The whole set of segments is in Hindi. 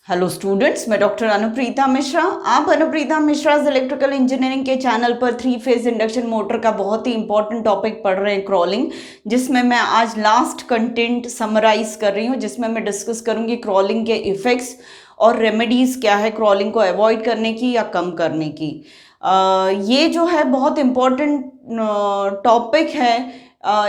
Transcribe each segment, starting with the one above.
हेलो स्टूडेंट्स, मैं डॉक्टर अनुप्रीता मिश्रा। आप अनुप्रीता मिश्रा इलेक्ट्रिकल इंजीनियरिंग के चैनल पर 3 फेज इंडक्शन मोटर का बहुत ही इंपॉर्टेंट टॉपिक पढ़ रहे हैं, क्रॉलिंग, जिसमें मैं आज लास्ट कंटेंट समराइज कर रही हूँ, जिसमें मैं डिस्कस करूँगी क्रॉलिंग के इफ़ेक्ट्स और रेमेडीज़ क्या है क्रॉलिंग को अवॉइड करने की या कम करने की। ये जो है बहुत इम्पॉर्टेंट टॉपिक है।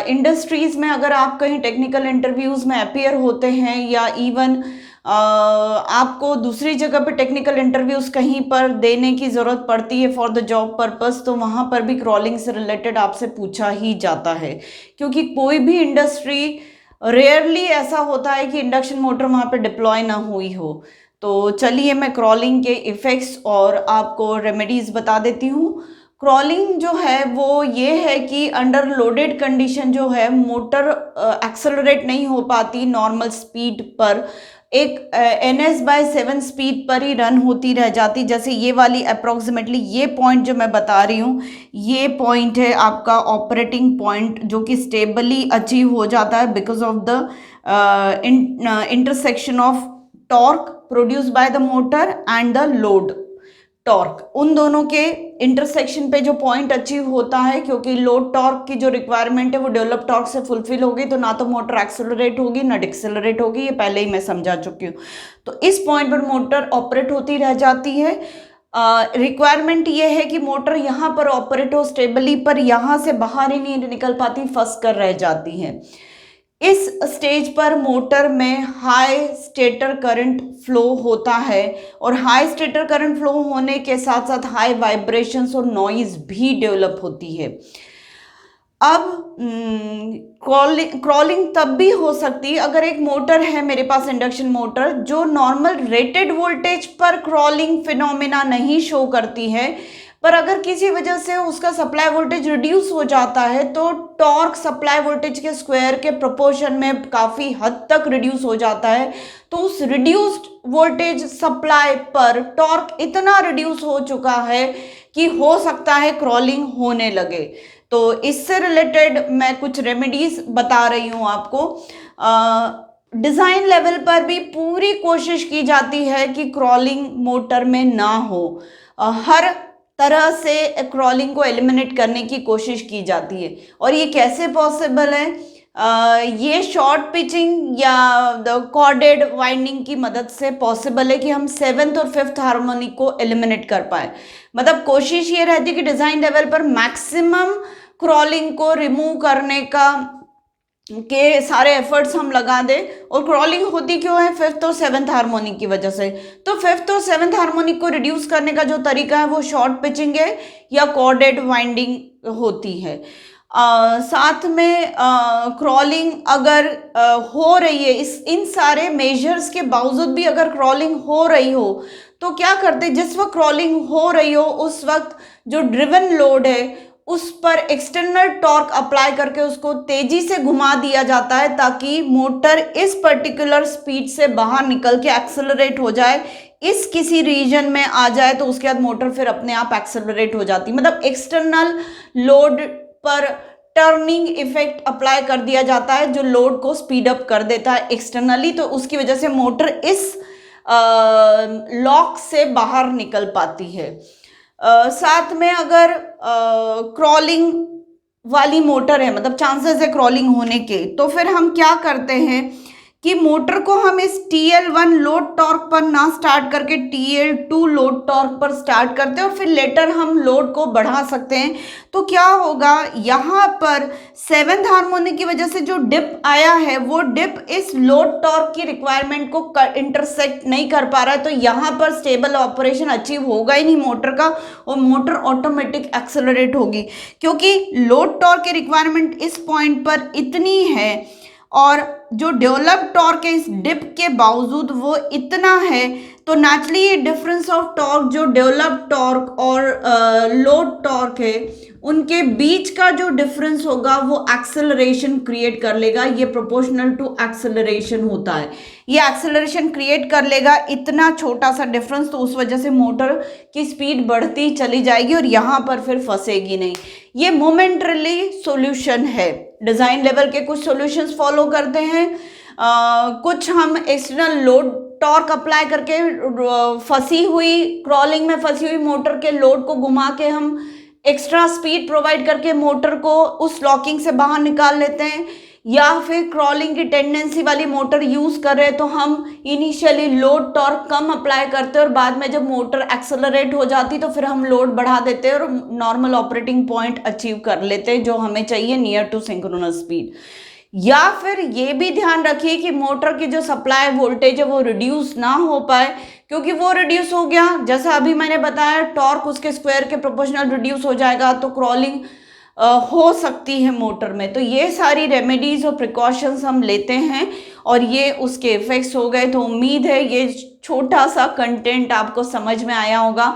इंडस्ट्रीज़ में अगर आप कहीं टेक्निकल इंटरव्यूज़ में अपीयर होते हैं या इवन आपको दूसरी जगह पे टेक्निकल इंटरव्यूज़ कहीं पर देने की ज़रूरत पड़ती है फॉर द जॉब पर्पस, तो वहाँ पर भी क्रॉलिंग से रिलेटेड आपसे पूछा ही जाता है, क्योंकि कोई भी इंडस्ट्री रेयरली ऐसा होता है कि इंडक्शन मोटर वहाँ पे डिप्लॉय ना हुई हो। तो चलिए मैं क्रॉलिंग के इफ़ेक्ट्स और आपको रेमेडीज़ बता देती हूँ। क्रॉलिंग जो है वो ये है कि अंडर लोडेड कंडीशन जो है मोटर एक्सेलरेट नहीं हो पाती नॉर्मल स्पीड पर, एक ns/7 स्पीड पर ही रन होती रह जाती। जैसे ये वाली अप्रोक्सीमेटली ये पॉइंट जो मैं बता रही हूँ, ये पॉइंट है आपका ऑपरेटिंग पॉइंट, जो कि स्टेबली अचीव हो जाता है because of the intersection of torque produce by the motor and the load torque. उन दोनों के इंटरसेक्शन पे जो पॉइंट अचीव होता है, क्योंकि लोड टॉर्क की जो रिक्वायरमेंट है वो डेवलप टॉर्क से फुलफिल होगी, तो ना तो मोटर एक्सेलरेट होगी ना डिक्सेलरेट होगी, ये पहले ही मैं समझा चुकी हूँ। तो इस पॉइंट पर मोटर ऑपरेट होती रह जाती है। रिक्वायरमेंट ये है कि मोटर यहाँ पर ऑपरेट हो स्टेबली, पर यहाँ से बाहर ही नहीं निकल पाती, फंस कर रह जाती है। इस स्टेज पर मोटर में हाई स्टेटर करंट फ्लो होता है, और हाई स्टेटर करंट फ्लो होने के साथ साथ हाई वाइब्रेशंस और नॉइज भी डेवलप होती है। अब क्रॉलिंग तब भी हो सकती है अगर एक मोटर है मेरे पास, इंडक्शन मोटर, जो नॉर्मल रेटेड वोल्टेज पर क्रॉलिंग फिनोमेना नहीं शो करती है, पर अगर किसी वजह से उसका सप्लाई वोल्टेज रिड्यूस हो जाता है तो टॉर्क सप्लाई वोल्टेज के स्क्वायर के प्रोपोर्शन में काफ़ी हद तक रिड्यूस हो जाता है। तो उस रिड्यूस्ड वोल्टेज सप्लाई पर टॉर्क इतना रिड्यूस हो चुका है कि हो सकता है क्रॉलिंग होने लगे। तो इससे रिलेटेड मैं कुछ रेमेडीज बता रही हूँ आपको। डिज़ाइन लेवल पर भी पूरी कोशिश की जाती है कि क्रॉलिंग मोटर में ना हो। हर तरह से क्रॉलिंग को एलिमिनेट करने की कोशिश की जाती है। और ये कैसे पॉसिबल है? ये शॉर्ट पिचिंग या द कॉर्डेड वाइंडिंग की मदद से पॉसिबल है कि हम 7th और 5th हार्मोनिक को एलिमिनेट कर पाए। मतलब कोशिश ये रहती है कि डिज़ाइन लेवल पर मैक्सिमम क्रॉलिंग को रिमूव करने का के सारे एफर्ट्स हम लगा दें। और क्रॉलिंग होती क्यों है? 5th और 7th हार्मोनिक की वजह से। तो 5th और 7th हार्मोनिक को रिड्यूस करने का जो तरीका है वो शॉर्ट पिचिंग है या कॉर्डेड वाइंडिंग होती है। साथ में क्रॉलिंग अगर हो रही है, इन सारे मेजर्स के बावजूद भी अगर क्रॉलिंग हो रही हो तो क्या करते, जिस वक्त क्रॉलिंग हो रही हो उस वक्त जो ड्रिवन लोड है उस पर एक्सटर्नल टॉर्क अप्लाई करके उसको तेजी से घुमा दिया जाता है, ताकि मोटर इस पर्टिकुलर स्पीड से बाहर निकल के एक्सेलरेट हो जाए, इस किसी रीजन में आ जाए, तो उसके बाद मोटर फिर अपने आप एक्सेलरेट हो जाती है। मतलब एक्सटर्नल लोड पर टर्निंग इफेक्ट अप्लाई कर दिया जाता है जो लोड को स्पीड अप कर देता है एक्सटर्नली, तो उसकी वजह से मोटर इस लॉक से बाहर निकल पाती है। साथ में अगर क्रॉलिंग वाली मोटर है, मतलब चांसेस है क्रॉलिंग होने के, तो फिर हम क्या करते हैं कि मोटर को हम इस TL1 लोड टॉर्क पर ना स्टार्ट करके TL2 लोड टॉर्क पर स्टार्ट करते हैं, और फिर लेटर हम लोड को बढ़ा सकते हैं। तो क्या होगा, यहाँ पर 7th हार्मोनिक की वजह से जो डिप आया है वो डिप इस लोड टॉर्क की रिक्वायरमेंट को इंटरसेक्ट नहीं कर पा रहा है, तो यहाँ पर स्टेबल ऑपरेशन अचीव होगा ही नहीं मोटर का, और मोटर ऑटोमेटिक एक्सेलरेट होगी, क्योंकि लोड टॉर्क की रिक्वायरमेंट इस पॉइंट पर इतनी है और जो डेवलप टॉर्क है इस डिप के बावजूद वो इतना है, तो नेचुरली ये डिफरेंस ऑफ टॉर्क जो डेवलप टॉर्क और लोड टॉर्क है उनके बीच का जो डिफरेंस होगा वो एक्सेलरेशन क्रिएट कर लेगा। ये प्रोपोर्शनल टू एक्सेलरेशन होता है, ये एक्सेलरेशन क्रिएट कर लेगा इतना छोटा सा डिफरेंस, तो उस वजह से मोटर की स्पीड बढ़ती चली जाएगी और यहाँ पर फिर फंसेगी नहीं। ये मोमेंटरली सॉल्यूशन है। डिज़ाइन लेवल के कुछ सॉल्यूशंस फॉलो करते हैं, कुछ हम एक्सटर्नल लोड टॉर्क अप्लाई करके फंसी हुई क्रॉलिंग में फंसी हुई मोटर के लोड को घुमा के हम एक्स्ट्रा स्पीड प्रोवाइड करके मोटर को उस लॉकिंग से बाहर निकाल लेते हैं, या फिर क्रॉलिंग की टेंडेंसी वाली मोटर यूज कर रहे हैं तो हम इनिशियली लोड टॉर्क कम अप्लाई करते हैं और बाद में जब मोटर एक्सेलरेट हो जाती तो फिर हम लोड बढ़ा देते हैं और नॉर्मल ऑपरेटिंग पॉइंट अचीव कर लेते हैं जो हमें चाहिए नियर टू सिंक्रोनस स्पीड। या फिर ये भी ध्यान रखिए कि मोटर की जो सप्लाई वोल्टेज है वो रिड्यूस ना हो पाए, क्योंकि वो रिड्यूस हो गया जैसा अभी मैंने बताया टॉर्क उसके स्क्वायर के प्रोपोर्शनल रिड्यूस हो जाएगा तो क्रॉलिंग हो सकती है मोटर में। तो ये सारी रेमेडीज और प्रिकॉशंस हम लेते हैं और ये उसके इफेक्ट्स हो गए। तो उम्मीद है ये छोटा सा कंटेंट आपको समझ में आया होगा।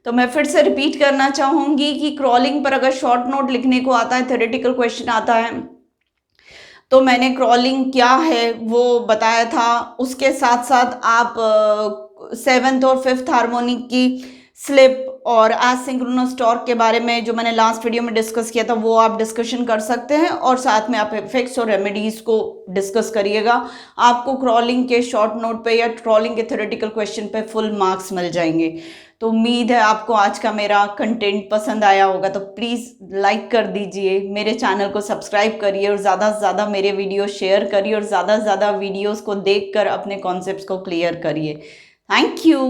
तो मैं फिर से रिपीट करना चाहूँगी कि क्रॉलिंग पर अगर शॉर्ट नोट लिखने को आता है, थ्योरेटिकल क्वेश्चन आता है, तो मैंने क्रॉलिंग क्या है वो बताया था। उसके साथ साथ आप सेवन्थ और फिफ्थ हार्मोनिक की स्लिप और एसिंक्रोनस टॉर्क के बारे में जो मैंने लास्ट वीडियो में डिस्कस किया था वो आप डिस्कशन कर सकते हैं, और साथ में आप इफेक्ट्स और रेमेडीज को डिस्कस करिएगा। आपको क्रॉलिंग के शॉर्ट नोट पे या क्रॉलिंग के थ्योरेटिकल क्वेश्चन पे फुल मार्क्स मिल जाएंगे। तो उम्मीद है आपको आज का मेरा कंटेंट पसंद आया होगा। तो प्लीज़ लाइक कर दीजिए, मेरे चैनल को सब्सक्राइब करिए और ज़्यादा से ज़्यादा मेरे वीडियो शेयर करिए और ज़्यादा से ज़्यादा वीडियोज़ को देख कर अपने कॉन्सेप्ट्स को क्लियर करिए। Thank you.